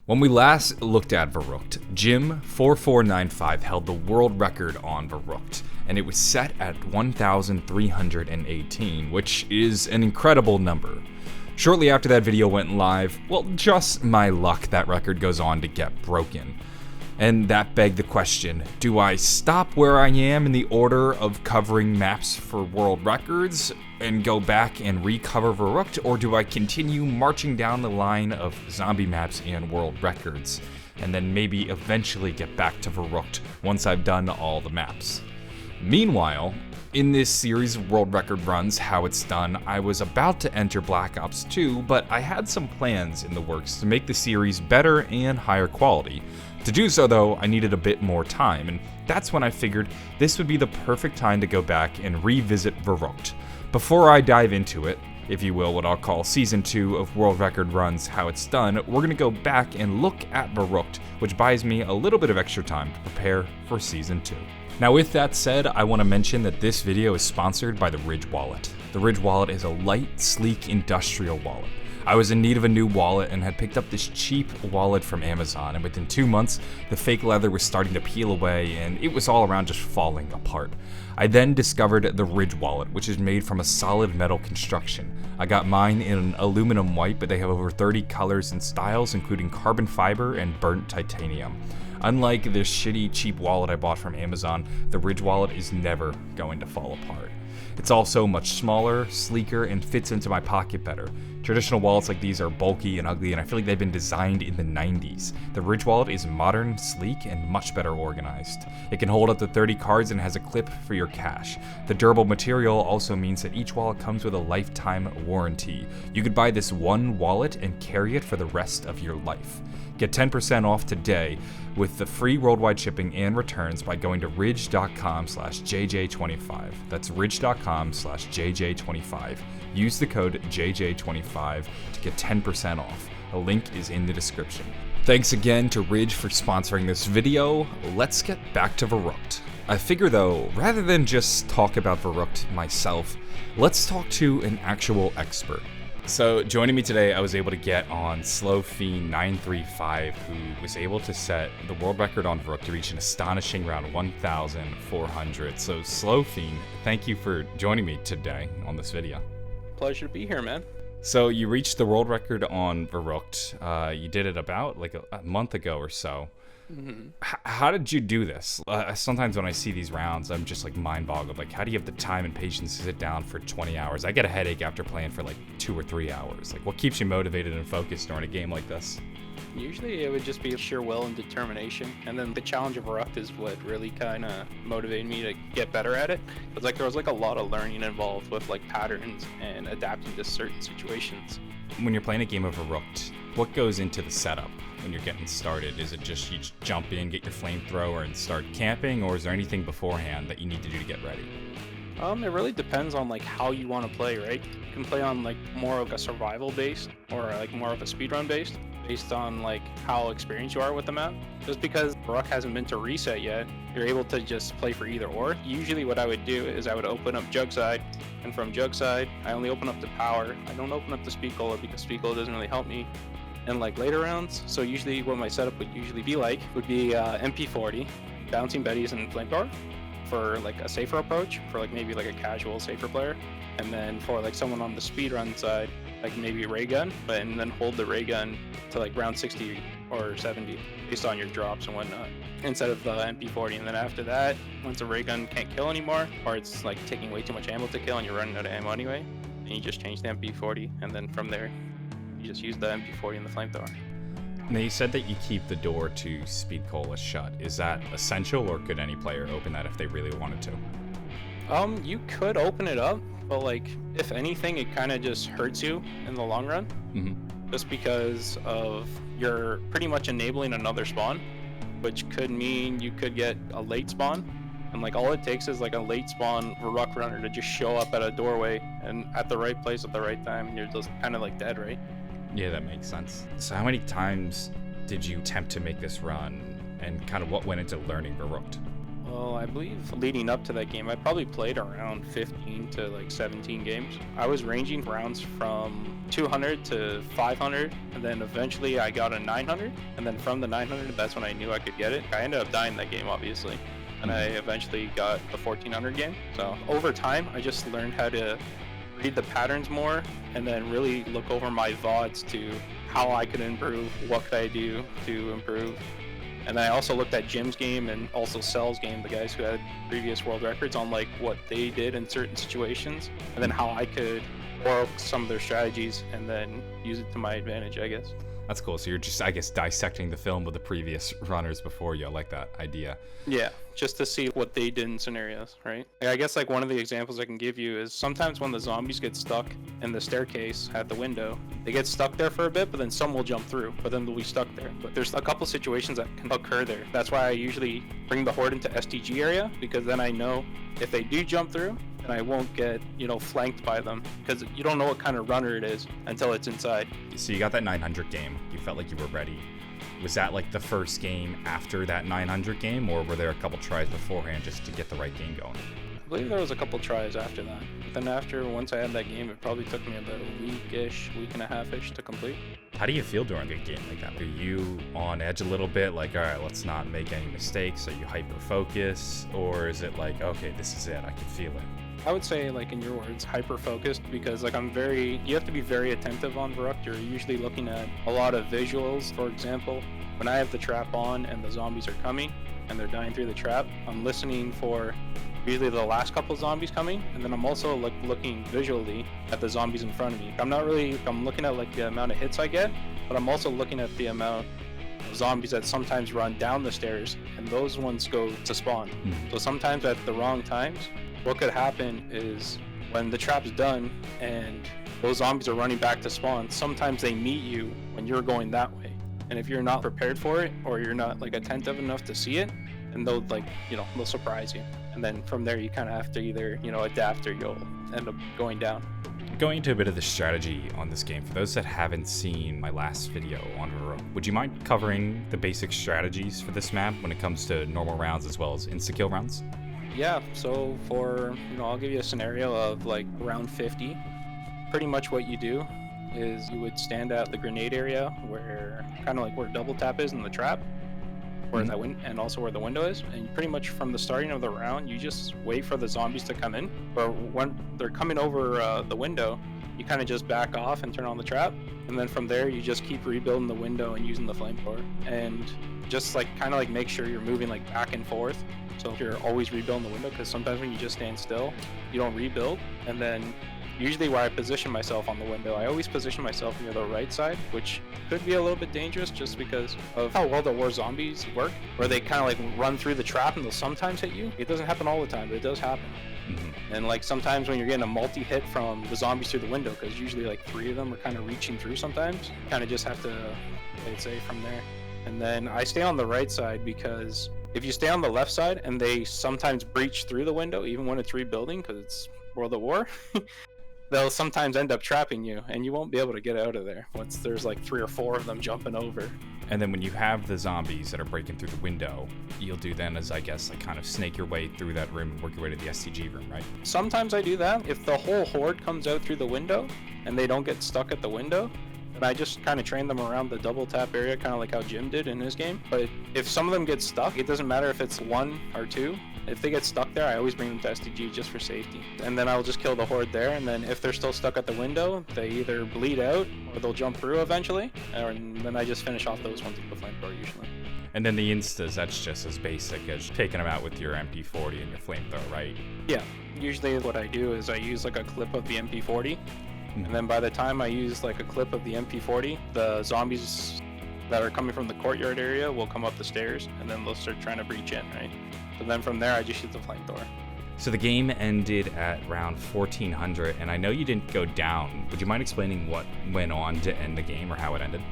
When we last looked at Verruckt, Jim4495 held the world record on Verruckt, and it was set at 1,318, which is an incredible number. Shortly after that video went live, well, just my luck, that record goes on to get broken. And that begged the question, do I stop where I am in the order of covering maps for world records and go back and recover Verruckt, or do I continue marching down the line of zombie maps and world records, and then maybe eventually get back to Verruckt once I've done all the maps? Meanwhile, in this series of world record runs, How It's Done, I was about to enter Black Ops 2, but I had some plans in the works to make the series better and higher quality. To do so though, I needed a bit more time, and that's when I figured this would be the perfect time to go back and revisit Verruckt. Before I dive into it, if you will, what I'll call Season 2 of World Record Runs How It's Done, we're going to go back and look at Verruckt, which buys me a little bit of extra time to prepare for Season 2. Now with that said, I want to mention that this video is sponsored by the Ridge Wallet. The Ridge Wallet is a light, sleek, industrial wallet. I was in need of a new wallet and had picked up this cheap wallet from Amazon, and within 2 months, the fake leather was starting to peel away and it was all around just falling apart. I then discovered the Ridge Wallet, which is made from a solid metal construction. I got mine in an aluminum white, but they have over 30 colors and styles, including carbon fiber and burnt titanium. Unlike this shitty cheap wallet I bought from Amazon, the Ridge Wallet is never going to fall apart. It's also much smaller, sleeker, and fits into my pocket better. Traditional wallets like these are bulky and ugly, and I feel like they've been designed in the 90s. The Ridge Wallet is modern, sleek, and much better organized. It can hold up to 30 cards and has a clip for your cash. The durable material also means that each wallet comes with a lifetime warranty. You could buy this one wallet and carry it for the rest of your life. Get 10% off today with the free worldwide shipping and returns by going to ridge.com/JJ25. That's ridge.com/JJ25. Use the code JJ25 to get 10% off. The link is in the description. Thanks again to Ridge for sponsoring this video. Let's get back to Verruckt. I figure though, rather than just talk about Verruckt myself, let's talk to an actual expert. So joining me today, I was able to get on Slow Fiend 935, who was able to set the world record on Verruckt to reach an astonishing round 1,400. So Slow Fiend, thank you for joining me today on this video. Pleasure to be here, man. So you reached the world record on Verruckt. You did it about like a month ago or so. Mm-hmm. How did you do this? Sometimes when I see these rounds, I'm just like mind boggled. Like, how do you have the time and patience to sit down for 20 hours? I get a headache after playing for like 2 or 3 hours. Like, what keeps you motivated and focused during a game like this? Usually it would just be sheer will and determination, and then the challenge of Verruckt is what really kind of motivated me to get better at it. It's like there was like a lot of learning involved with like patterns and adapting to certain situations. When you're playing a game of Verruckt, what goes into the setup when you're getting started? Is it just you jump in, get your flamethrower, and start camping, or is there anything beforehand that you need to do to get ready? It really depends on like how you want to play, right? You can play on like more of a survival based or like more of a speedrun based on like how experienced you are with the map. Just because Verruckt hasn't been to reset yet, you're able to just play for either or. Usually what I would do is I would open up Jug Side, and from Jug Side, I only open up the power. I don't open up the speed cola because speed cola doesn't really help me in like later rounds. So usually what my setup would usually be like would be MP40, bouncing betties, and flamethrower for like a safer approach, for like maybe like a casual safer player. And then for like someone on the speedrun side, like maybe ray gun, and then hold the ray gun to like round 60 or 70 based on your drops and whatnot, instead of the MP40. And then after that, once a ray gun can't kill anymore, or it's like taking way too much ammo to kill and you're running out of ammo anyway, then you just change the MP40, and then from there you just use the MP40 and the flamethrower. Now you said that you keep the door to speed cola shut. Is that essential, or could any player open that if they really wanted to? You could open it up, but like if anything, it kind of just hurts you in the long run. Mm-hmm. Just because of you're pretty much enabling another spawn, which could mean you could get a late spawn, and like all it takes is like a late spawn Verruckt runner to just show up at a doorway and at the right place at the right time, and you're just kind of like dead, right? Yeah, that makes sense. So how many times did you attempt to make this run, and kind of what went into learning Verruckt? Well, I believe leading up to that game, I probably played around 15 to like 17 games. I was ranging rounds from 200 to 500, and then eventually I got a 900, and then from the 900, that's when I knew I could get it. I ended up dying that game, obviously, and I eventually got the 1400 game. So over time, I just learned how to read the patterns more, and then really look over my VODs to how I could improve, what could I do to improve. And I also looked at Jim's game and also Cell's game, the guys who had previous world records, on like what they did in certain situations, and then how I could borrow some of their strategies and then use it to my advantage, I guess. That's cool. So you're just, I guess, dissecting the film with the previous runners before you. I like that idea. Yeah, just to see what they did in scenarios, right? I guess like one of the examples I can give you is sometimes when the zombies get stuck in the staircase at the window, they get stuck there for a bit, but then some will jump through, but then they'll be stuck there. But there's a couple situations that can occur there. That's why I usually bring the horde into STG area, because then I know if they do jump through, then I won't get, flanked by them, because you don't know what kind of runner it is until it's inside. So you got that 900 game. You felt like you were ready. Was that like the first game after that 900 game, or were there a couple tries beforehand just to get the right game going? I believe there was a couple tries after that. But then once I had that game, it probably took me about a week and a half-ish to complete. How do you feel during a game like that? Are you on edge a little bit, like, all right, let's not make any mistakes? Are you hyper-focused? Or is it like, okay, this is it, I can feel it? I would say, like in your words, hyper-focused, because like you have to be very attentive on Verruckt. You're usually looking at a lot of visuals. For example, when I have the trap on and the zombies are coming and they're dying through the trap, I'm listening for usually the last couple zombies coming, and then I'm also looking visually at the zombies in front of me. I'm looking at like the amount of hits I get, but I'm also looking at the amount of zombies that sometimes run down the stairs, and those ones go to spawn. So sometimes at the wrong times, what could happen is when the trap's done and those zombies are running back to spawn, sometimes they meet you when you're going that way. And if you're not prepared for it, or you're not like attentive enough to see it, and they'll they'll surprise you. And then from there you kind of have to either, adapt, or you'll end up going down. Going into a bit of the strategy on this game, for those that haven't seen my last video on Verruckt, would you mind covering the basic strategies for this map when it comes to normal rounds as well as insta-kill rounds? Yeah, so for, I'll give you a scenario of like round 50. Pretty much what you do is you would stand at the grenade area, where kind of like where double tap is in the trap, where and also where the window is, and pretty much from the starting of the round, you just wait for the zombies to come in. Or when they're coming over the window, you kind of just back off and turn on the trap, and then from there you just keep rebuilding the window and using the flamethrower, and just like kind of like make sure you're moving like back and forth. So you're always rebuilding the window, because sometimes when you just stand still, you don't rebuild. And then usually where I position myself on the window, I always position myself near the right side, which could be a little bit dangerous just because of how well the war zombies work, where they kind of like run through the trap and they'll sometimes hit you. It doesn't happen all the time, but it does happen. And like sometimes when you're getting a multi-hit from the zombies through the window, because usually like 3 of them are kind of reaching through sometimes, you kind of just have to play it safe from there. And then I stay on the right side, because if you stay on the left side and they sometimes breach through the window, even when it's rebuilding, because it's World at War, they'll sometimes end up trapping you, and you won't be able to get out of there once there's like 3 or 4 of them jumping over. And then when you have the zombies that are breaking through the window, you'll do then is, I guess, like kind of snake your way through that room and work your way to the STG room, right? Sometimes I do that. If the whole horde comes out through the window and they don't get stuck at the window, and I just kind of train them around the double tap area, kind of like how Jim did in his game. But if some of them get stuck, it doesn't matter if it's 1 or 2. If they get stuck there, I always bring them to STG just for safety. And then I'll just kill the horde there, and then if they're still stuck at the window, they either bleed out or they'll jump through eventually, and then I just finish off those ones with the flamethrower usually. And then the instas, that's just as basic as taking them out with your MP40 and your flamethrower, right? Yeah, usually what I do is I use like a clip of the MP40, and then by the time I use like a clip of the MP40, the zombies that are coming from the courtyard area will come up the stairs, and then they'll start trying to breach in, right? So then from there, I just use the flamethrower. So the game ended at around 1400, and I know you didn't go down. Would you mind explaining what went on to end the game, or how it ended?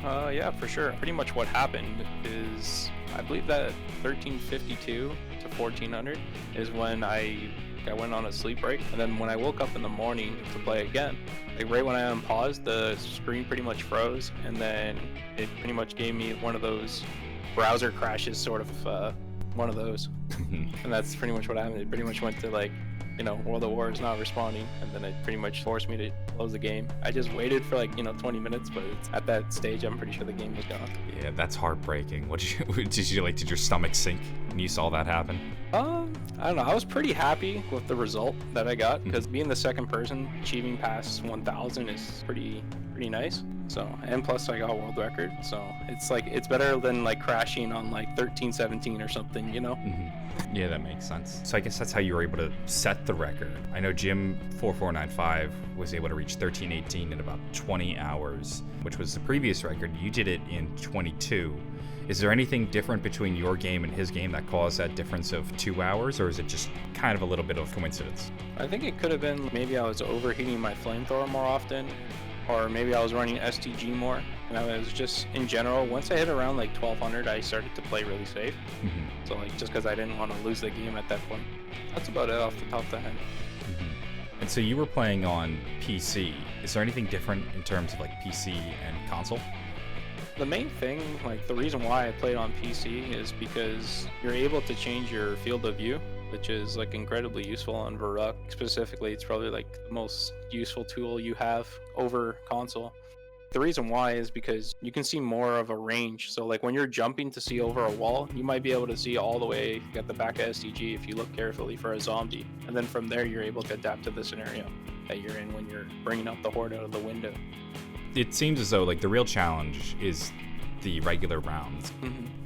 Yeah, for sure. Pretty much what happened is, I believe that 1352 to 1400 is when I went on a sleep break, and then when I woke up in the morning to play again, like right when I unpaused, the screen pretty much froze, and then it pretty much gave me one of those browser crashes sort of one of those. And that's pretty much what happened. It pretty much went to like, World of War is not responding, and then it pretty much forced me to close the game. I just waited for like 20 minutes, but at that stage I'm pretty sure the game was gone. Yeah, that's heartbreaking. What did your stomach sink when you saw that happen? I don't know. I was pretty happy with the result that I got, because being the second person achieving past 1,000 is pretty nice. So, and plus I got world record, so it's better than like crashing on like 1317 or something, Yeah, that makes sense. So I guess that's how you were able to set the record. I know Jim 4495 was able to reach 1318 in about 20 hours, which was the previous record. You did it in 22. Is there anything different between your game and his game that caused that difference of 2 hours, or is it just kind of a little bit of coincidence? I think it could have been maybe I was overheating my flamethrower more often, or maybe I was running STG more. And I was just, in general, once I hit around like 1200, I started to play really safe. So like, just because I didn't want to lose the game at that point. That's about it off the top of the head. And so you were playing on PC. Is there anything different in terms of like PC and console? The main thing, like the reason why I played on PC is because you're able to change your field of view, which is like incredibly useful on Verruckt. Specifically, it's probably like the most useful tool you have over console. The reason why is because you can see more of a range. So like when you're jumping to see over a wall, you might be able to see all the way at the back of STG if you look carefully for a zombie. And then from there, you're able to adapt to the scenario that you're in when you're bringing up the horde out of the window. It seems as though like the real challenge is the regular rounds.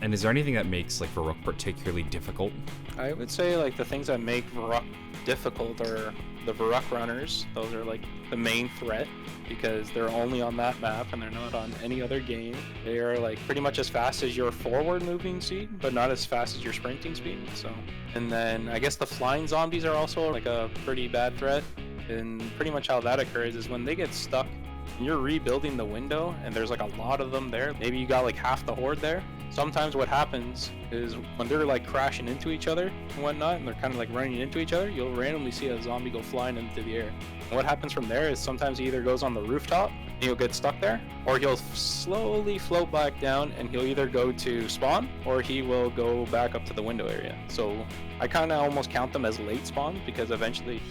And is there anything that makes like Verruckt particularly difficult? I would say like the things that make Verruckt difficult are the Verruckt runners. Those are like the main threat, because they're only on that map and they're not on any other game. They are like pretty much as fast as your forward moving speed, but not as fast as your sprinting speed. So, and then I guess the flying zombies are also like a pretty bad threat. And pretty much how that occurs is when they get stuck and you're rebuilding the window and there's like a lot of them there, maybe you got like half the horde there. Sometimes what happens is when they're like crashing into each other and whatnot, and they're kind of like running into each other, you'll randomly see a zombie go flying into the air. And what happens from there is sometimes he either goes on the rooftop and he'll get stuck there, or he'll slowly float back down and he'll either go to spawn or he will go back up to the window area. So I kind of almost count them as late spawn, because eventually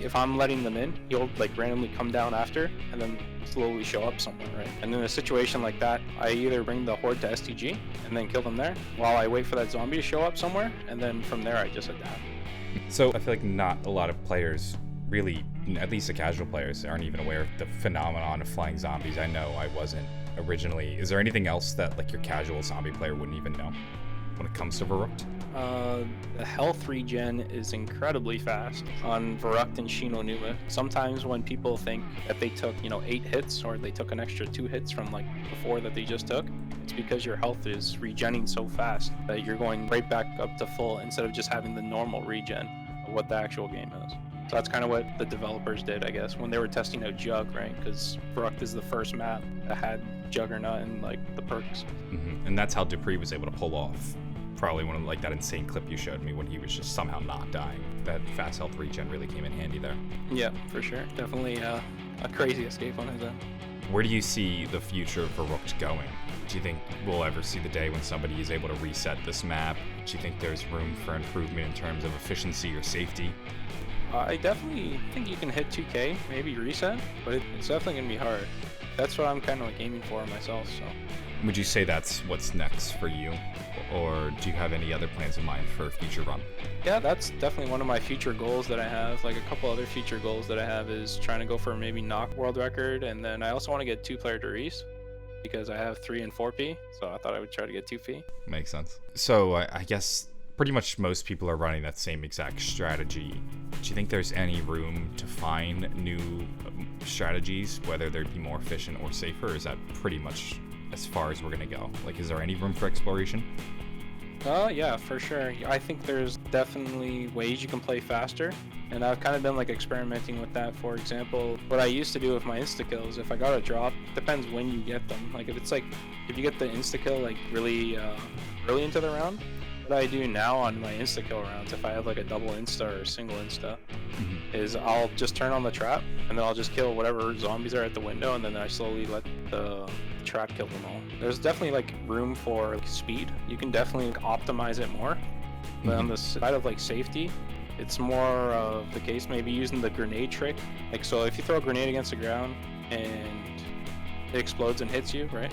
if I'm letting them in, he'll like randomly come down after and then slowly show up somewhere, right? And in a situation like that, I either bring the horde to STG and then kill them there while I wait for that zombie to show up somewhere, and then from there I just adapt. So I feel like not a lot of players really, at least the casual players, aren't even aware of the phenomenon of flying zombies. I know I wasn't originally. Is there anything else that like your casual zombie player wouldn't even know when it comes to Verruckt? The health regen is incredibly fast on Verruckt and Shino Numa. Sometimes when people think that they took 8 hits, or they took an extra 2 hits from like the 4 that they just took, it's because your health is regenning so fast that you're going right back up to full instead of just having the normal regen of what the actual game is. So that's kind of what the developers did, I guess, when they were testing out Jug, right? Because Verruckt is the first map that had Juggernaut and like the perks. And that's how Dupree was able to pull off probably one of like that insane clip you showed me when he was just somehow not dying. That fast health regen really came in handy there. Yeah, for sure. Definitely a crazy escape on his end. Where do you see the future of Verruckt going? Do you think we'll ever see the day when somebody is able to reset this map? Do you think there's room for improvement in terms of efficiency or safety? I definitely think you can hit 2K, maybe reset, but it's definitely going to be hard. That's what I'm kind of like aiming for myself, so. Would you say that's what's next for you? Or do you have any other plans in mind for a future run? Yeah, that's definitely one of my future goals that I have. Like a couple other future goals that I have is trying to go for maybe knock world record, and then I also want to get 2-player Doris, because I have 3 and 4P, so I thought I would try to get 2P. Makes sense. So I guess pretty much most people are running that same exact strategy. Do you think there's any room to find new strategies, whether they'd be more efficient or safer, or is that pretty much as far as we're gonna go? Like, is there any room for exploration? Yeah, for sure. I think there's definitely ways you can play faster, and I've kind of been like experimenting with that. For example, what I used to do with my insta kills, if I got a drop, depends when you get them. Like if you get the insta kill like really early into the round, what I do now on my insta kill rounds, if I have like a double insta or a single insta, is I'll just turn on the trap and then I'll just kill whatever zombies are at the window, and then I slowly let the trap kill them all. There's definitely like room for like speed. You can definitely optimize it more, But on the side of like safety, it's more of the case maybe using the grenade trick. Like, so if you throw a grenade against the ground and it explodes and hits you, right?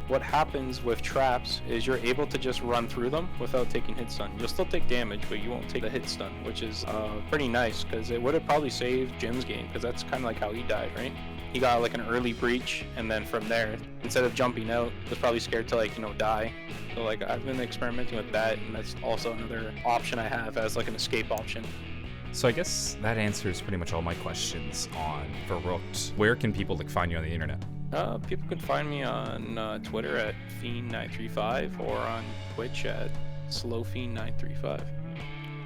What happens with traps is you're able to just run through them without taking hit stun. You'll still take damage, but you won't take the hit stun, which is pretty nice, because it would have probably saved Jim's game, because that's kind of like how he died, right? He got like an early breach, and then from there, instead of jumping out, was probably scared to like, you know, die. So like I've been experimenting with that, and that's also another option I have as like an escape option. So I guess that answers pretty much all my questions on Verruckt. Where can people like find you on the internet? People can find me on Twitter at Fiend935 or on Twitch at Slow Fiend 935.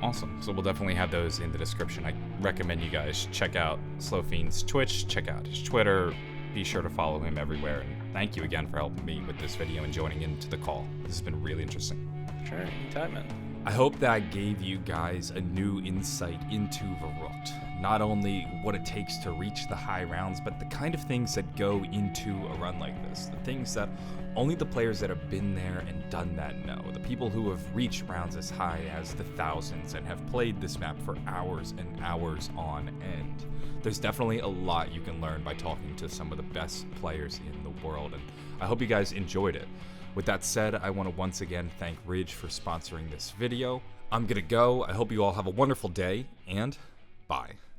Awesome. So we'll definitely have those in the description. I recommend you guys check out Slow Fiend's Twitch, check out his Twitter, be sure to follow him everywhere. And thank you again for helping me with this video and joining into the call. This has been really interesting. Sure, anytime, man. I hope that gave you guys a new insight into Verruckt. Not only what it takes to reach the high rounds, but the kind of things that go into a run like this. The things that only the players that have been there and done that know. The people who have reached rounds as high as the thousands and have played this map for hours and hours on end. There's definitely a lot you can learn by talking to some of the best players in the world, and I hope you guys enjoyed it. With that said, I want to once again thank Ridge for sponsoring this video. I'm gonna go. I hope you all have a wonderful day, and bye.